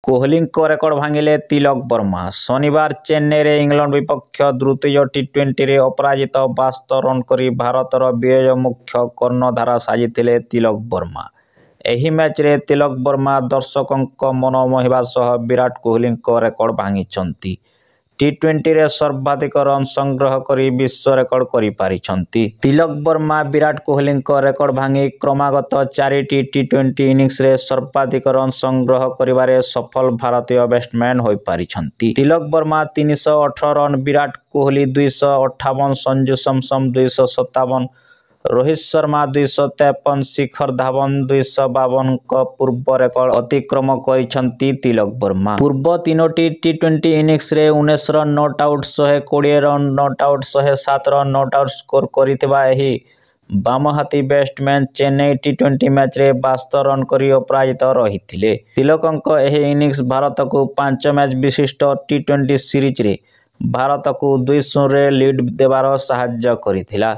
କୋହଲିଙ୍କ ରେକର୍ଡ ଭାଙ୍ଗିଲେ ତିଲକ ବର୍ମା। ଶନିବାର ଚେନ୍ନାଇରେ ଇଂଲଣ୍ଡ ବିପକ୍ଷ ତୃତୀୟ ଟି20ରେ ଅପରାଜିତ 72 ରନ୍ କରି ଭାରତର ବିଜୟ ମୁଖ୍ୟ କର୍ଣ୍ଣଧାର ସାଜିଥିଲେ ତିଲକ ବର୍ମା। ଏହି ମ୍ୟାଚ୍ରେ ତିଲକ ବର୍ମା ଦର୍ଶକଙ୍କ ମନ ମୋହିବା ସହ ବିରାଟ କୋହଲିଙ୍କ ରେକର୍ଡ ଭାଙ୍ଗିଛନ୍ତି। ଟି20ରେ ସର୍ବାଧିକ ରନ୍ ସଂଗ୍ରହ କରି ବିଶ୍ୱ ରେକର୍ଡ କରିପାରିଛନ୍ତି। ତିଲକ ବର୍ମା ବିରାଟ କୋହଲିଙ୍କ ରେକର୍ଡ ଭାଙ୍ଗି କ୍ରମାଗତ 4ଟି ଟି20 ଇନିଂସରେ ସର୍ବାଧିକ ରନ୍ ସଂଗ୍ରହ କରିବାରେ ସଫଳ ଭାରତୀୟ ବ୍ୟାଟ୍ସମ୍ୟାନ୍ ହୋଇପାରିଛନ୍ତି। ତିଲକ ବର୍ମା 318 ରନ୍, ବିରାଟ କୋହଲି 258, ସଞ୍ଜୁ ସାମସନ୍ 257, ରୋହିତ ଶର୍ମା 253, ଶିଖର ଧାୱନ 252ଙ୍କ ପୂର୍ବ ରେକର୍ଡ ଅତିକ୍ରମ କରିଛନ୍ତି ତିଲକ ବର୍ମା। ପୂର୍ବ 3ଟି ଟି20 ଇନିଂସରେ 19 run not out, 120 run not out, 107 run not out score କରିଥିବା ଏହି ବାମହାତୀ ବ୍ୟାଟ୍ସମ୍ୟାନ୍ ଚେନ୍ନାଇ ଟି20 ମ୍ୟାଚ୍ରେ 72 ରନ୍ କରି ଅପରାଜିତ ରହିଥିଲେ। ତିଲକଙ୍କ ଏହି ଇନିଂସ ଭାରତକୁ 5 ମ୍ୟାଚ୍ ବିଶିଷ୍ଟ ଟି20 ସିରିଜ୍ରେ ଭାରତକୁ 2-0ରେ ଲିଡ୍ ଦେବାରେ ସାହାଯ୍ୟ କରିଥିଲା।